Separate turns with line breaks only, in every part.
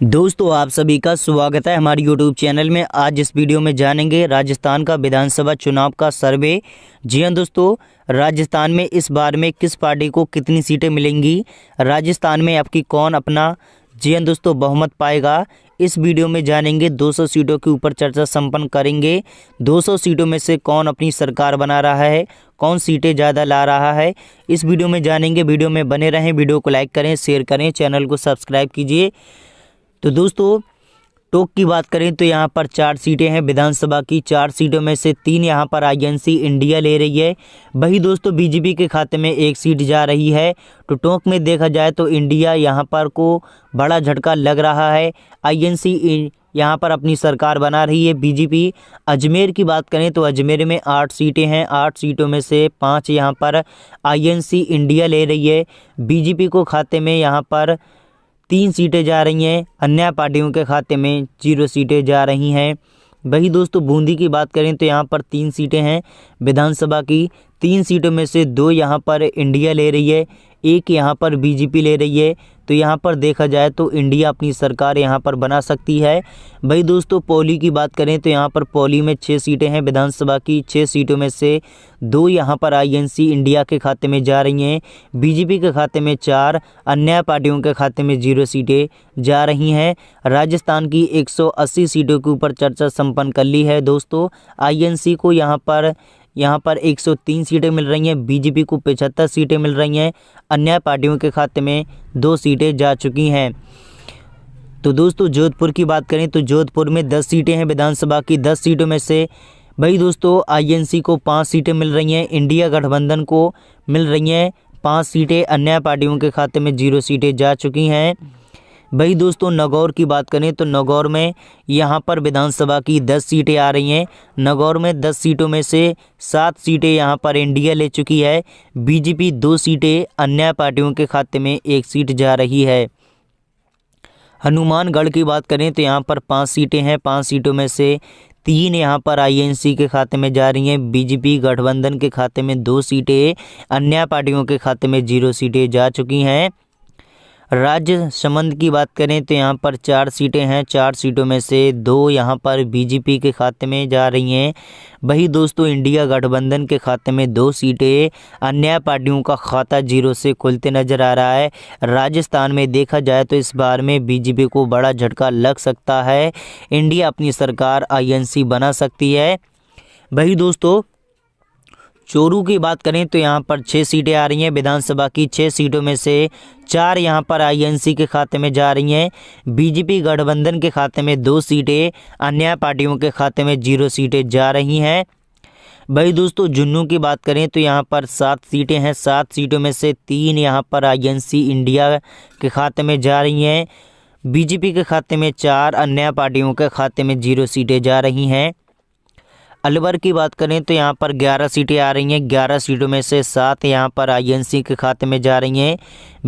दोस्तों आप सभी का स्वागत है हमारे YouTube चैनल में। आज इस वीडियो में जानेंगे राजस्थान का विधानसभा चुनाव का सर्वे। जी हां दोस्तों, राजस्थान में इस बार में किस पार्टी को कितनी सीटें मिलेंगी, राजस्थान में आपकी कौन अपना जी हां दोस्तों बहुमत पाएगा, इस वीडियो में जानेंगे। 200 सीटों के ऊपर चर्चा संपन्न करेंगे। 200 सीटों में से कौन अपनी सरकार बना रहा है, कौन सीटें ज़्यादा ला रहा है, इस वीडियो में जानेंगे। वीडियो में बने रहें, वीडियो को लाइक करें, शेयर करें, चैनल को सब्सक्राइब कीजिए। तो दोस्तों टॉप की बात करें तो यहाँ पर 4 सीटें हैं विधानसभा की। 4 सीटों में से 3 यहाँ पर आईएनसी इंडिया ले रही है। वही दोस्तों बीजेपी के खाते में 1 सीट जा रही है। तो टॉप में देखा जाए तो इंडिया यहाँ पर को बड़ा झटका लग रहा है। आईएनसी यहाँ पर अपनी सरकार बना रही है। बीजेपी अजमेर की बात करें तो अजमेर में 8 सीटें हैं। 8 सीटों में से 5 यहाँ पर आईएनसी इंडिया ले रही है। बीजेपी को खाते में यहाँ पर 3 सीटें जा रही हैं, अन्य पार्टियों के खाते में 0 सीटें जा रही हैं। वही दोस्तों बूंदी की बात करें तो यहाँ पर 3 सीटें हैं विधानसभा की। 3 सीटों में से 2 यहाँ पर इंडिया ले रही है, 1 यहाँ पर बीजेपी ले रही है। तो यहाँ पर देखा जाए तो इंडिया अपनी सरकार यहाँ पर बना सकती है। वही दोस्तों पौली की बात करें तो यहाँ पर पौली में 6 सीटें हैं विधानसभा की। 6 सीटों में से 2 यहाँ पर आईएनसी इंडिया के खाते में जा रही हैं, बीजेपी के खाते में 4, अन्य पार्टियों के खाते में 0 सीटें जा रही हैं। राजस्थान की 180 सीटों के ऊपर चर्चा संपन्न कर ली है दोस्तों। आईएनसी को यहाँ पर 103 सीटें मिल रही हैं, बीजेपी को 75 सीटें मिल रही हैं, अन्य पार्टियों के खाते में 2 सीटें जा चुकी हैं। तो दोस्तों जोधपुर की बात करें तो जोधपुर में 10 सीटें हैं विधानसभा की। 10 सीटों में से भाई दोस्तों आईएनसी को 5 सीटें मिल रही हैं, इंडिया गठबंधन को मिल रही हैं 5 सीटें, अन्य पार्टियों के खाते में 0 सीटें जा चुकी हैं। भाई दोस्तों नगौर की बात करें तो नगौर में यहाँ पर विधानसभा की 10 सीटें आ रही हैं। नगौर में 10 सीटों में से 7 सीटें यहाँ पर इंडिया ले चुकी है, बीजेपी 2 सीटें, अन्य पार्टियों के खाते में 1 सीट जा रही है। हनुमानगढ़ की बात करें तो यहाँ पर 5 सीटें हैं। 5 सीटों में से 3 यहाँ पर आईएनसी के खाते में जा रही हैं, बीजेपी गठबंधन के खाते में 2 सीटें, अन्य पार्टियों के खाते में 0 सीटें जा चुकी हैं। राजसमंद की बात करें तो यहाँ पर 4 सीटें हैं। 4 सीटों में से 2 यहाँ पर बीजेपी के खाते में जा रही हैं। वही दोस्तों इंडिया गठबंधन के खाते में 2 सीटें, अन्य पार्टियों का खाता 0 से खुलते नजर आ रहा है। राजस्थान में देखा जाए तो इस बार में बीजेपी को बड़ा झटका लग सकता है। इंडिया अपनी सरकार आईएनसी बना सकती है। वही दोस्तों चोरू की बात करें तो यहाँ पर 6 सीटें आ रही हैं विधानसभा की। 6 सीटों में से 4 यहाँ पर आईएनसी के खाते में जा रही हैं, बीजेपी गठबंधन के खाते में 2 सीटें, अन्य पार्टियों के खाते में 0 सीटें जा रही हैं। भाई दोस्तों जुन्नू की बात करें तो यहाँ पर 7 सीटें हैं। 7 सीटों में से 3 यहाँ पर आईएनसी इंडिया के खाते में जा रही हैं, बीजेपी के खाते में 4, अन्य पार्टियों के खाते में 0 सीटें जा रही हैं। अलवर की बात करें तो यहाँ पर 11 सीटें आ रही हैं। 11 सीटों में से 7 यहाँ पर आईएनसी के खाते में जा रही हैं,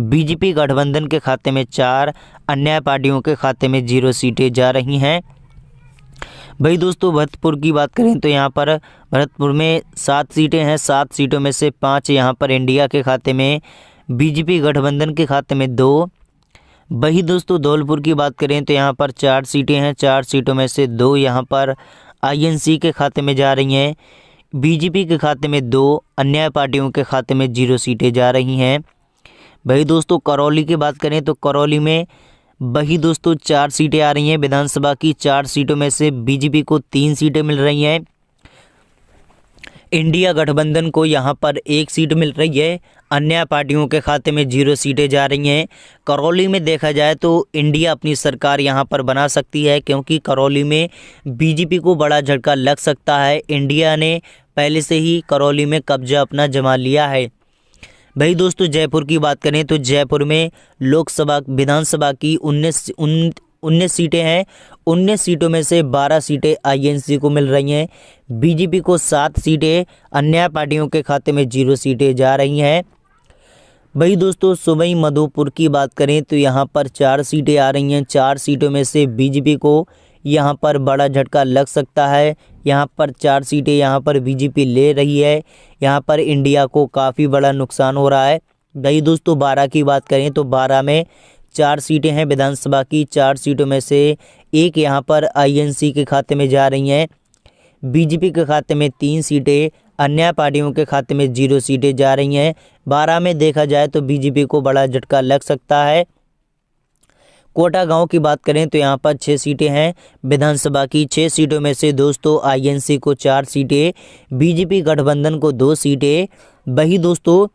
बीजेपी गठबंधन के खाते में 4, अन्य पार्टियों के खाते में 0 सीटें जा रही हैं। भाई दोस्तों भरतपुर की बात करें तो यहाँ पर भरतपुर में 7 सीटें हैं। 7 सीटों में से 5 यहाँ पर इंडिया के खाते में, बीजेपी गठबंधन के खाते में 2। वही दोस्तों धौलपुर की बात करें तो यहाँ पर 4 सीटें हैं। 4 सीटों में से 2 यहाँ पर आईएनसी के खाते में जा रही हैं, बीजेपी के खाते में 2, अन्य पार्टियों के खाते में 0 सीटें जा रही हैं। वही दोस्तों करौली की बात करें तो करौली में वही दोस्तों 4 सीटें आ रही हैं विधानसभा की। 4 सीटों में से बीजेपी को 3 सीटें मिल रही हैं, इंडिया गठबंधन को यहाँ पर 1 सीट मिल रही है, अन्य पार्टियों के खाते में 0 सीटें जा रही हैं। करौली में देखा जाए तो इंडिया अपनी सरकार यहाँ पर बना सकती है, क्योंकि करौली में बीजेपी को बड़ा झटका लग सकता है। इंडिया ने पहले से ही करौली में कब्जा अपना जमा लिया है। भाई दोस्तों जयपुर की बात करें तो जयपुर में लोकसभा विधानसभा की 19 सीटें हैं। 19 सीटों में से 12 सीटें आईएनसी को मिल रही हैं, बीजेपी को 7 सीटें, अन्य पार्टियों के खाते में 0 सीटें जा रही हैं। भाई दोस्तों सवाई माधोपुर की बात करें तो यहाँ पर 4 सीटें आ रही हैं। 4 सीटों में से बीजेपी को यहाँ पर बड़ा झटका लग सकता है। यहाँ पर 4 सीटें यहाँ पर बीजेपी ले रही है। यहाँ पर इंडिया को काफ़ी बड़ा नुकसान हो रहा है। भाई दोस्तों 12 की बात करें तो 12 में 4 सीटें हैं विधानसभा की। 4 सीटों में से एक यहाँ पर आईएनसी के खाते में जा रही हैं, बीजेपी के खाते में 3 सीटें, अन्य पार्टियों के खाते में 0 सीटें जा रही हैं। 12 में देखा जाए तो बीजेपी को बड़ा झटका लग सकता है। कोटा गांव की बात करें तो यहाँ पर 6 सीटें हैं विधानसभा की। 6 सीटों में से दोस्तों आईएनसी को 4 सीटें, बीजेपी गठबंधन को 2 सीटें। वही दोस्तों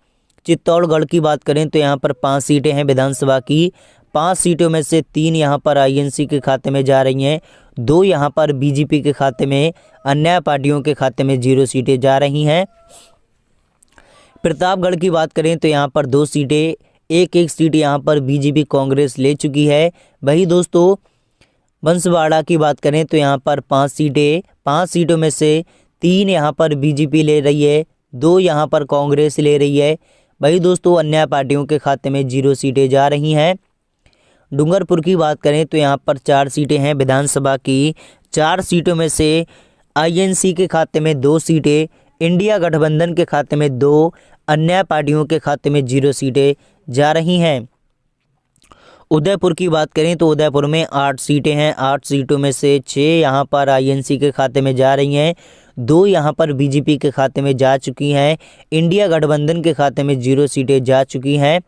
चित्तौड़गढ़ की बात करें तो यहाँ पर 5 सीटें हैं विधानसभा की। 5 सीटों में से 3 यहाँ पर आईएनसी के खाते में जा रही हैं, 2 यहाँ पर बीजेपी के खाते में, अन्य पार्टियों के खाते में 0 सीटें जा रही हैं। प्रतापगढ़ की बात करें तो यहाँ पर 2 सीटें, एक सीट यहाँ पर बीजेपी कांग्रेस ले चुकी है। वही दोस्तों बंसवाड़ा की बात करें तो यहाँ पर 5 सीटें, 5 सीटों में से 3 यहाँ पर बीजेपी ले रही है, 2 यहाँ पर कांग्रेस ले रही है। वही दोस्तों अन्य पार्टियों के खाते में 0 सीटें जा रही हैं। डूंगरपुर की बात करें तो यहाँ पर 4 सीटें हैं विधानसभा की। 4 सीटों में से आईएनसी के खाते में 2 सीटें, इंडिया गठबंधन के खाते में 2, अन्य पार्टियों के खाते में 0 सीटें जा रही हैं। उदयपुर की बात करें तो उदयपुर में 8 सीटें हैं। 8 सीटों में से 6 यहाँ पर आईएनसी के खाते में जा रही हैं, 2 यहाँ पर बीजेपी के खाते में जा चुकी हैं, इंडिया गठबंधन के खाते में 0 सीटें जा चुकी हैं।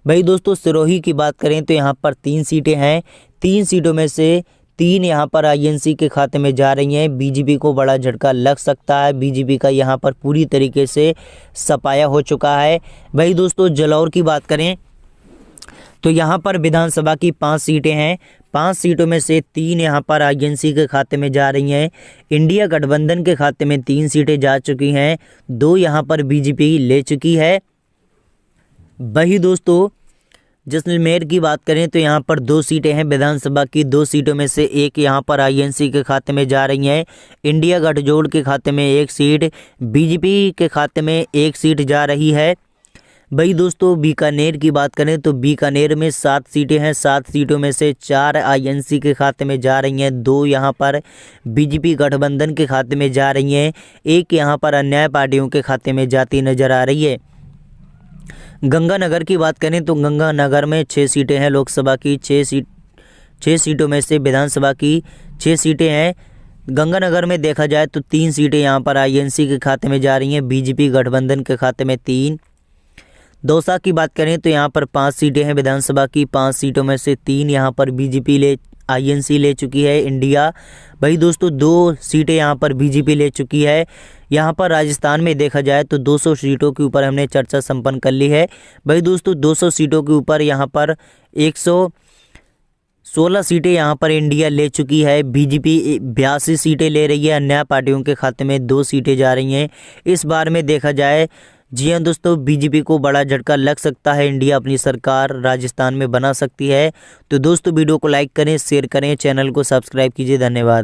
भाई दोस्तों सिरोही की बात करें तो यहाँ पर 3 सीटें हैं। 3 सीटों में से 3 यहाँ पर आईएनसी के खाते में जा रही हैं। बीजेपी को बड़ा झटका लग सकता है, बीजेपी का यहाँ पर पूरी तरीके से सफाया हो चुका है। भाई दोस्तों जलौर की बात करें तो यहाँ पर विधानसभा की 5 सीटें हैं। 5 सीटों में से 3 यहाँ पर आईएनसी के खाते में जा रही हैं, इंडिया गठबंधन के खाते में 3 सीटें जा चुकी हैं, 2 यहाँ पर बीजेपी ले चुकी है। वही दोस्तों जैसलमेर की बात करें तो यहाँ पर 2 सीटें हैं विधानसभा की। 2 सीटों में से एक यहाँ पर आईएनसी के खाते में जा रही हैं, इंडिया गठजोड़ के खाते में 1 सीट, बीजेपी के खाते में 1 सीट जा रही है। भाई दोस्तों बीकानेर की बात करें तो बीकानेर में 7 सीटें हैं। 7 सीटों में से 4 आईएनसी के खाते में जा रही हैं, 2 यहाँ पर बीजेपी गठबंधन के खाते में जा रही हैं, 1 यहाँ पर अन्य पार्टियों के खाते में जाती नजर आ रही है। गंगानगर की बात करें तो गंगानगर में 6 सीटें हैं लोकसभा की। 6 सीटों में से विधानसभा की 6 सीटें हैं। गंगानगर में देखा जाए तो 3 सीटें यहाँ पर आईएनसी के खाते में जा रही हैं, बीजेपी गठबंधन के खाते में 3। दौसा की बात करें तो यहाँ पर 5 सीटें हैं विधानसभा की। 5 सीटों में से 3 यहाँ पर बीजेपी आईएनसी ले चुकी है, इंडिया। भाई दोस्तों 2 सीटें यहाँ पर बीजेपी ले चुकी है। यहाँ पर राजस्थान में देखा जाए तो 200 सीटों के ऊपर हमने चर्चा संपन्न कर ली है। भाई दोस्तों 200 सीटों के ऊपर यहाँ पर 116 सीटें यहाँ पर इंडिया ले चुकी है, बीजेपी 82 सीटें ले रही है, अन्य पार्टियों के खाते में 2 सीटें जा रही हैं। इस बार में देखा जाए जी हाँ दोस्तों बीजेपी को बड़ा झटका लग सकता है, इंडिया अपनी सरकार राजस्थान में बना सकती है। तो दोस्तों वीडियो को लाइक करें, शेयर करें, चैनल को सब्सक्राइब कीजिए। धन्यवाद।